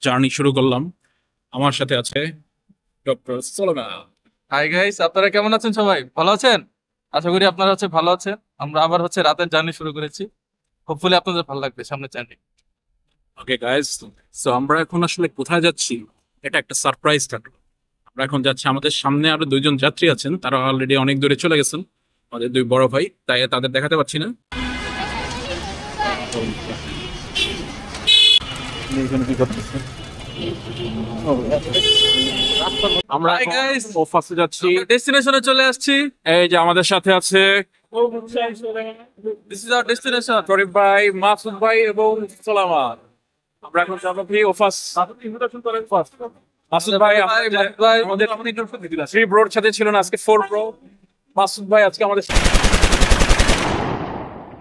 Journey শুরু করলাম। আমার সাথে আছে ডক্টর সোলোমা। হাই গাইস, আপনারা কেমন আছেন? সবাই ভালো আছেন? আশা করি আপনারা ভালো আছেন। আমরা আবার রাতের জার্নি শুরু করেছি। হোপফুলি আপনাদের ভালো লাগবে সামনের জার্নি। ওকে গাইস, সো আমরা এখন আসলে কোথায় যাচ্ছি? এটা একটা সারপ্রাইজ থাকলো। আমরা এখন যাচ্ছি, আমাদের সামনে আরো দুইজন যাত্রী আছেন, তারা অলরেডি অনেক দূরে চলে গেছেন। আমাদের দুই বড় ভাই, তাই তাদের দেখাতে পাচ্ছি না। এখানে কি করতেছে? আমরা হাই গাইস, ফার্স্টে যাচ্ছি। ডেস্টিনেশনে চলে আসছি। এই যে আমাদের সাথে আছে দিস ইজ আওয়ার ডেস্টিনেশন। শরীফ ভাই, মাসুদ ভাই এবং সোলামা। আমরা এখন যাবো কি ওফাস। মাসুদ ভাই আমাদের 3 ব্রোর সাথে ছিল না, আজকে 4 ব্রো। মাসুদ ভাই আজকে আমাদের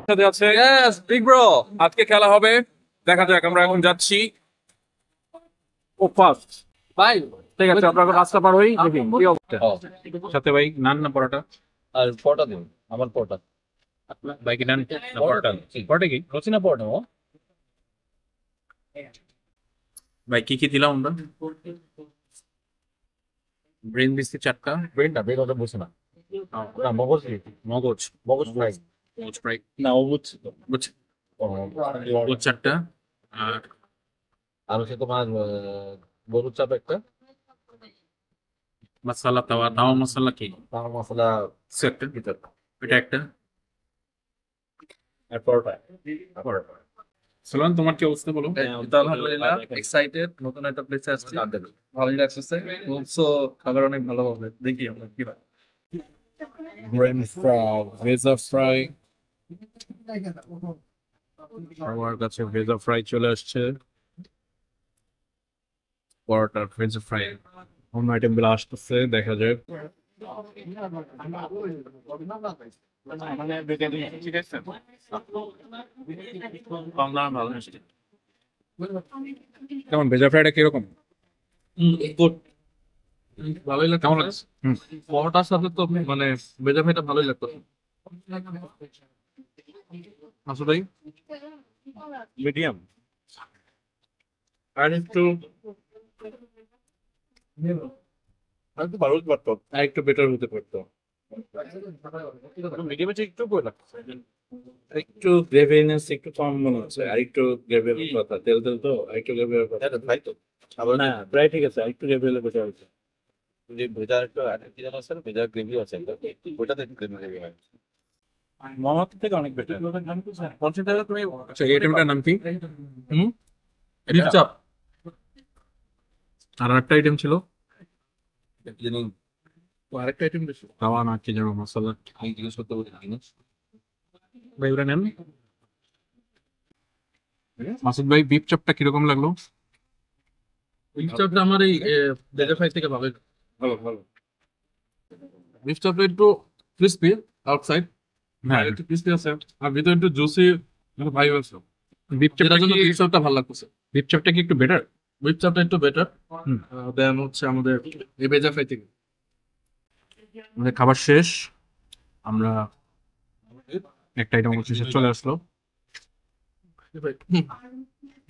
সাথে আছে। Yes, big bro. আজকে খেলা হবে, দেখা যাক। আমরা এখন যাচ্ছি ওফাস। ভাই, ঠিক আছে, আমরা এখন রাস্তা পার হই, দেখি কি অবস্থা। সাথে ভাই নান না পরোটা? আর পরোটা দিন, আমার পরোটা। ভাই কি নান না পরোটা? পরোটা কি রচিনা পরোটা ও। ভাই কি কি দিলাম আমরা? ব্রেন বিস্কিট 4টা। ব্রেনটা ব্রেন ওটা বসে না, না মগজ দিয়ে। মগজ মগজ ফ্রাই। মগজ ফ্রাই। না ও বুঝছি তো। বুঝছি। ও, মগজ 4টা। আর আর হচ্ছে তোমার গরুর চাপ একটা, মশলা তাওয়া, তাওয়া মশলা কি তার মশলা একটা ভিতর, এটা একটা। আর পরোটা। সালমান, তোমার কি অবস্থা বলো? তো আলহামদুলিল্লাহ এক্সাইটেড, নতুন একটা প্লেসে আসছি। ভালোই লাগছে, হোপসো খাবার অনেক ভালো হবে। দেখি আমরা কি হয়। ব্রেন ফ্রাই, ভেজা ফ্রাই। আমার কাছে ভেজা ফ্রাই চলে আসছে। পরোটার ভেজা ফ্রাই, অন্য আইটেম গুলো আসতেছে, দেখা যাক। কেমন ভেজা ফ্রাইটা কিরকম? গুড, ভালোই লাগছে। কেমন লাগছে? পরোটার সাথে তো ভেজা ভাইটা ভালোই লাগতো। আসলে ভাই মিডিয়াম। আর একটু আর একটু ভালো পারতো, আর একটু বেটার হতে পারতো। মিডিয়ামে একটু করে লাগছে। একটু গ্রেভিনেস একটু কম মনে হচ্ছে, আর একটু গ্রেভি কথা, তেল তেল তো, আর একটু গ্রেভি কথা। তাই তো। আবার না প্রায় ঠিক আছে, আর একটু গ্রেভি হলে বেটার হচ্ছে। যে ভেজা একটু কি যেন আছে না, ভেজা গ্রেভি আছে একটা, ওটাতে একটু গ্রেভি গ্রেভি হয়। মামাতো থেকে অনেক বেটার। তুমি আচ্ছা, এই আইটেমটার নাম কি? বিফ চাপ। আর একটা আইটেম ছিল, কি যেন আরেকটা আইটেম বেশি খাওয়া না কি যেন মশলা। আমি জিজ্ঞেস করতে বলি জিনিস। ভাই ওটা নেন। মাসুদ ভাই, বিফ চপটা কিরকম লাগলো? বিফ চাপটা আমার এই ভেজা ফ্রাই থেকে ভালোই। ভালো ভালো। বিফ চাপটা একটু ক্রিস্পি আউটসাইড, হ্যাঁ, একটু ক্রিস্পি আছে, আর ভিতরে একটু জুসি ভাইব আছে। বিফ চপটা যেটার জন্য কি, বিফ চাপটা ভালো লাগতেছে। বিফ চপটা কি একটু বেটার? বিফ চাপটা একটু বেটার হুম। দেন আমাদের এই ভেজা ফ্রাই থেকে। আমাদের খাবার শেষ, আমরা একটা আইটেম শেষে চলে আসলো।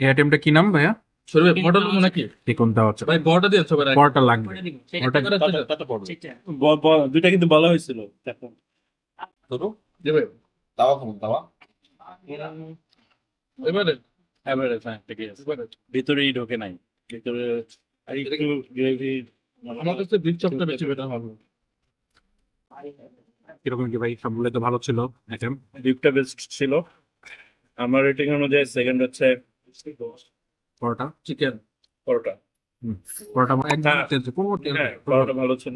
এই আইটেমটা কি নাম ভাইয়া? সরি ভাই, বড়টা নেবো নাকি? কোনটা হচ্ছে? ভাই বড়টা দিয়ে সবার আগে। পরোটা লাগবে। দুইটা কিন্তু বলা হয়েছিল এখন। ধরো জি ভাই, তাওয়া খাবো, তাওয়া। এবারে ভিতরেই ঢোকে নাই, ভিতরে আর একটু গ্রেভি। আমার কাছে বিফ চাপটা বেশি বেটার হবে। কিরকম কি ভাই? সবগুলো তো ভালো ছিল আইটেম। ডিপটা বেস্ট ছিল আমার রেটিং অনুযায়ী। সেকেন্ড হচ্ছে পরোটা, চিকেন পরোটা। পরোটা একদম হ্যাঁ। তেল ছিল, কোনো তেল হ্যাঁ, নেই। পরোটা ভালো ছিল।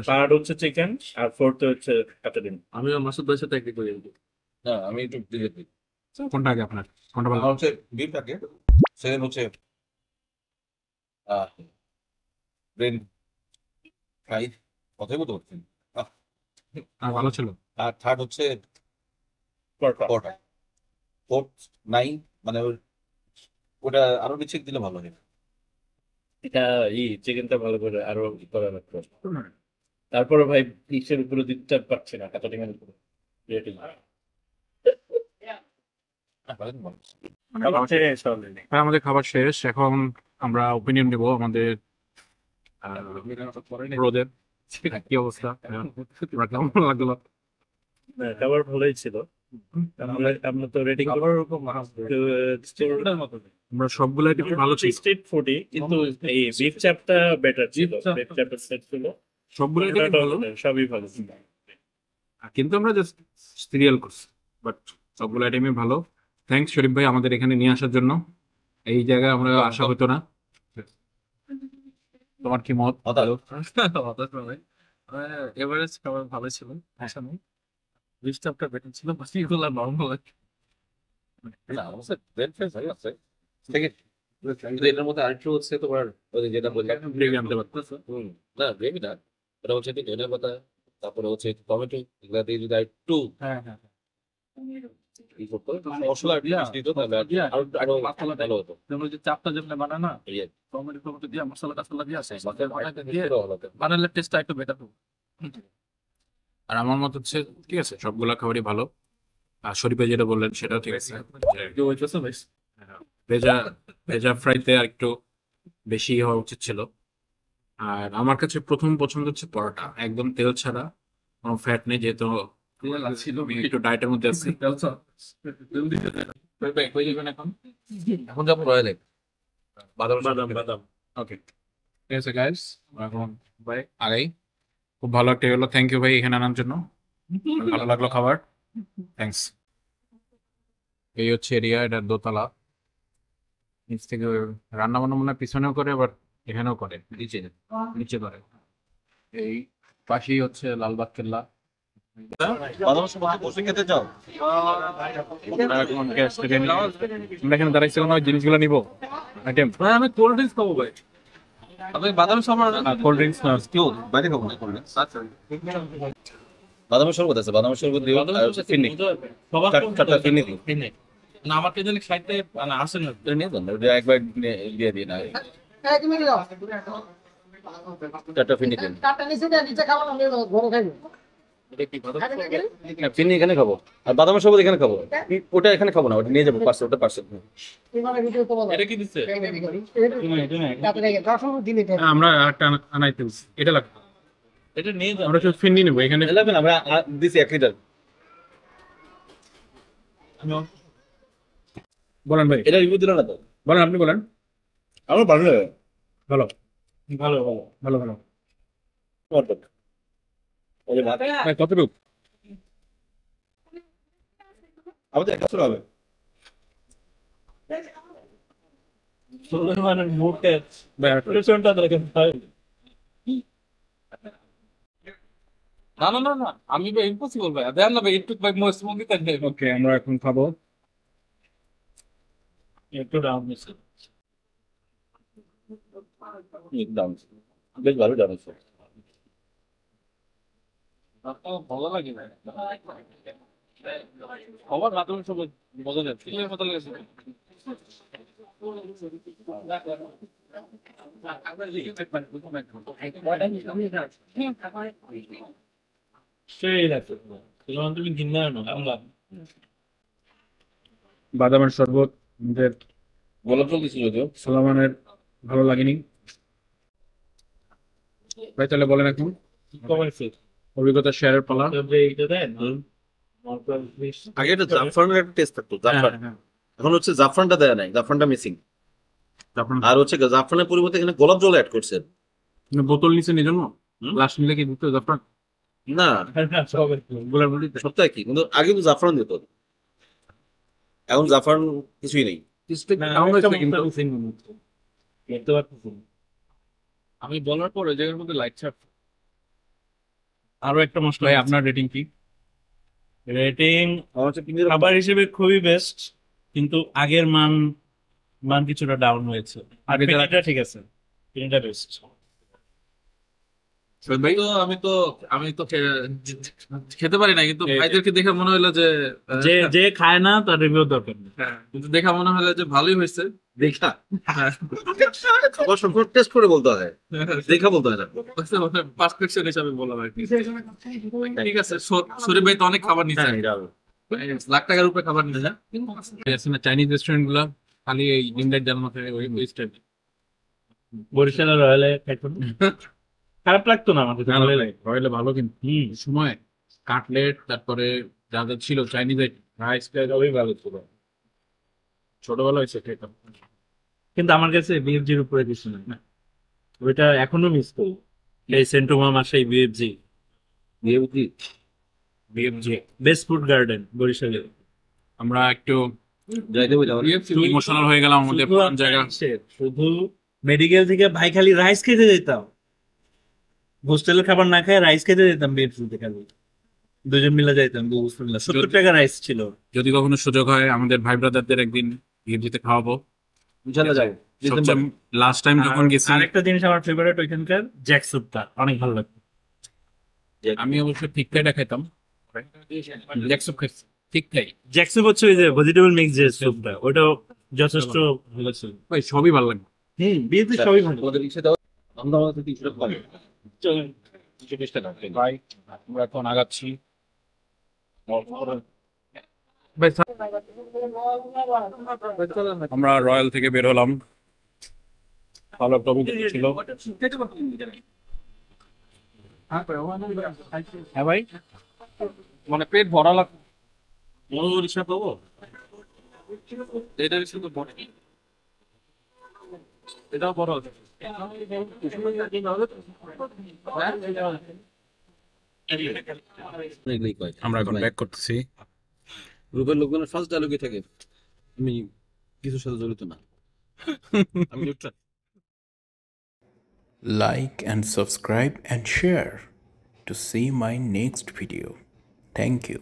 থার্ড হচ্ছে চিকেন, আর ফোর্থ হচ্ছে কাটারিন। আমি আর মাসুদ ভাইয়ের সাথে এগ্রি করি। না আমি একটু দিয়ে দিই। কোনটা আগে আপনার? কোনটা ভালো? আমার হচ্ছে বিফ থাকে, সেকেন্ড হচ্ছে ব্রেন ফ্রাই, কথাই বলতে পারছি না। ভালো ছিল। আর থার্ড হচ্ছে পরোটা। পরোটা। ফোর্থ নাই, মানে ওটা আরো বেশি দিলে ভালো হয়। এটা চিকেনটা ভালো করে আরো করা লাগতো। তারপরে ভাই ফিশের উপরে দিতে পারছি না, কাটারিং এর উপরে রেটিং। ভাই, আমাদের খাবার শেষ, এখন আমরা ওপিনিয়ন নেব আমাদের ব্রোদের কি অবস্থা, আমরা কেমন লাগলো? খাবার ভালোই ছিল। আমরা তো রেটিং আমরা সবগুলো আইটেম ভালো ছিল, স্ট্রিট ফুডই, কিন্তু এই বিফ চাপটা বেটার ছিল। বিফ চাপের সেট ছিল, সবগুলো আইটেম ভালো, সবই ভালো ছিল। কিন্তু আমরা জাস্ট সিরিয়াল করছি, বাট সবগুলো আইটেমই ভালো। থ্যাংকস শরীফ ভাই আমাদের এখানে নিয়ে আসার জন্য। এই জায়গায় আমরা আশা হতো না। তোমার কি মত? হতাশ ভাই, এভারেজ খাবার ভালো ছিল, আশা নেই। বিস্টাফটা বেটার ছিল, বাকিগুলো নর্মাল। না অবশ্যই ব্রেড ফ্রেশ ভালো আছে, ঠিক আছে। কিন্তু এটার মধ্যে আরেকটু হচ্ছে তোমার ওই যে যেটা বললাম গ্রেভি আনতে পারতেছে। না গ্রেভি না, এটা হচ্ছে একটু ধনে পাতা, তারপরে হচ্ছে একটু টমেটো, এগুলা দিয়ে যদি একটু হ্যাঁ হ্যাঁ ই করতো, মশলা একটু বেশি দিত, তাহলে আরো আরো ভালো হতো। যেমন যে চাপটা যেমন বানায় না, এই আর কি। টমেটো টমেটো দিয়ে মশলা টসলা দিয়ে আসে, মাছের বানাইতে আইটেম দিয়ে একটু ভালো হতো। বানালে টেস্টটা একটু বেটার হবে। আর আমার মত হচ্ছে ঠিক আছে, সবগুলা খাবারই ভালো। আর শরীফে যেটা বললেন সেটাও ঠিক আছে। কি হইতেছে ভাই? ভেজা ভেজা ফ্রাইতে আর একটু বেশি হওয়া উচিত ছিল। আর আমার কাছে প্রথম পছন্দ হচ্ছে পরোটা, একদম তেল ছাড়া, কোনো ফ্যাট নেই, যেহেতু আমি একটু ডায়েটের মধ্যে আছি। এখন যাবো রয়্যালে, বাদাম বাদাম ওকে ঠিক আছে গাইস, এখন বাই আগেই খুব ভালো একটা হলো। থ্যাংক ইউ ভাই এখানে আনার জন্য, ভালো লাগলো খাবার, থ্যাঙ্কস। এই হচ্ছে এরিয়া, এটা দোতলা, নিচ থেকে রান্না বান্না মনে হয় পিছনেও করে, আবার এখানেও করে, নিচে নিচে করে। এই পাশেই হচ্ছে লালবাগ কেল্লা। বাদাম সময় বসে খেতে চাও? আমরা এখন গ্যাস থেকে আমরা এখানে দাঁড়াইছিলাম, ওই জিনিসগুলো নিবো আইটেম। ভাই আমি কোল্ড ড্রিঙ্কস খাবো ভাই। আপনি বাদাম সম্রাট কোল্ড ড্রিঙ্কস না, কেউ বাইরে খাবো না করলে। আচ্ছা বাদামের শরবত আছে, বাদামের শরবত দিও, আর হচ্ছে ফিন্নি, সবার চারটা ফিন্নি দিও। না আমার কে জানি খাইতে মানে আসে না। এটা নিয়ে যান, ওটা একবার দিয়ে দিন, আর চারটা ফিন্নি দিন। হ্যাঁ, ফিন্নি এখানে খাবো, আর বাদামের শরবত এখানে খাবো। ওটা এখানে খাবো না, ওটা নিয়ে যাবো পার্সেল, ওটা পার্সেল। এটা কি দিচ্ছে? আমরা একটা আনাইতে বলছি। এটা লাগবে, এটা নিয়ে যাও। আমরা শুধু ফিন্নি নেবো এখানে। লাগবে না, আমরা দিছি 1 লিটার। বলেন ভাই, এটা রিভিউ দিল না তো, বলেন, আপনি বলেন। আমার ভালো লাগে। ভালো ভালো ভালো ভালো ভালো। Perfect. ওই ভাত ভাই কতটুকু? আমাদের একটা শুরু হবে। সুলেমানের মুখে ভাই এক্সপ্রেশনটা দেখেন ভাই। না না না না আমি ভাই ইম্পসিবল ভাই, দেন না ভাই একটু ভাই মোস্ট মুভি তাই ভাই। ওকে, আমরা এখন খাবো। একটু ডাউন হয়েছে। দাম বেশ ভালো দাম আছে। ভালো লাগে না সবার বাথরুম সব মজা যাচ্ছে, কি মজা লেগেছে? সেই লাগছে। সুলেমান তুমি ঘিন্না না আমরা বাদামের শরবত আমাদের গোলাপ জল দিছিল যদিও। সোলামানের ভালো লাগেনি। ভাই তাহলে বলেন এখন কমাইছে। অভিজ্ঞতা শেয়ারের পালা। তবে এইটা দেন আগে একটা জাফরানের একটা টেস্ট থাকতো, জাফরান। এখন হচ্ছে জাফরানটা দেয়া নাই, জাফরানটা মিসিং। আর হচ্ছে জাফরানের পরিবর্তে এখানে গোলাপ জল অ্যাড করছে। বোতল নিচে নিয়ে জন্য গ্লাস নিলে কি দিত জাফরান? না, গোলাপ বলি সবটাই কি, কিন্তু আগে তো জাফরান দিত, এখন জাফরান কিছুই নেই। আমি বলার পর ওই জায়গার মধ্যে লাইট ছাড়। আরো একটা মশলা। ভাই আপনার রেটিং কি? রেটিং আমার হচ্ছে খাবার হিসেবে খুবই বেস্ট, কিন্তু আগের মান মান কিছুটা ডাউন হয়েছে। আর আগে যারা- পেনিটা ঠিক আছে, পেনিটা বেস্ট। আমি তো খেতে পারি না, কিন্তু ভাইদেরকে দেখে মনে হলো যে যে যে খায় না তার রিভিউ দরকার নেই। হ্যাঁ, কিন্তু দেখা মনে হলো যে ভালোই হয়েছে। দেখা হ্যাঁ খাবার সম্পূর্ণ টেস্ট করে বলতে হয়, দেখা বলতে হয় না। পারফেকশন হিসাবে বললাম আর কি। ঠিক আছে, শরীফ ভাই তো অনেক খাবার নিচ্ছে, লাখ টাকার উপরে খাবার নিচ্ছে। চাইনিজ রেস্টুরেন্ট গুলা খালি এই ডিম লাইট জ্বালানো থাকে ওই স্টাইল। বরিশালের রয়্যালে খাইতাম খারাপ লাগতো না আমাকে ভালোই লাগে রয়েলে ভালো কিন্তু সময় কাটলেট তারপরে যা যা ছিল চাইনিজ রাইস সবই ভালো ছিল ছোটবেলা হয়েছে খেতাম। কিন্তু আমার কাছে বিএফজির উপরে কিছু নাই না ওইটা এখনো মিস করি এই সেন্টোমা মাসাই বিএফজি বিএমজি বেস্ট ফুড গার্ডেন বরিশালে আমরা একটু যাইতে বলি ইমোশনাল হয়ে গেলাম আমাদের শুধু পুরান জায়গা। শুধু মেডিকেল থেকে ভাই খালি রাইস খেতে যেতাম হোস্টেলের খাবার না খাই রাইস খেতে যেতাম বিএফসিতে খালি দুজন মিলে যাইতাম 70 টাকা রাইস ছিল যদি কখনো সুযোগ হয় আমাদের ভাই ব্রাদারদের একদিন বিএমজিতে খাওয়াবো। ইনশাআল্লাহ যাবো সবচেয়ে লাস্ট টাইম যখন গেছি আরেকটা জিনিস আমার ফেভারিট ওইখানকার জ্যাক স্যুপটা অনেক ভালো লাগতো আমি অবশ্য ঠিক খাইটা খাইতাম জ্যাকসুপ খাইছি ঠিক খাই জ্যাক স্যুপ হচ্ছে ওই যে ভেজিটেবল মিক্স যে স্যুপটা ওটাও যথেষ্ট ভালো ছিল ভাই সবই ভালো লাগে। বিএফসি সবই ভালো আমাদের রিক্সা দাও আমদাবাদ থেকে 300 টাকা লাগে চলেন। 220 টাকা ভাই আমরা এখন আগাচ্ছি। আমরা রয়্যাল থেকে বের হলাম, ভালো একটা অভিজ্ঞতা ছিল। হ্যাঁ ভাই মানে পেট ভরা লাগ রিক্সা পাবো এটা রিক্সা তো বড় এটাও বড় আছে এগুলোই কয় আমরা এখন ব্যাক করতেছি। গ্রুপের লোকজনের ফার্স্ট ডায়লগে থাকে আমি কিছুর সাথে জড়িত না আমি neutral. Like and subscribe and share to see my next video. Thank you.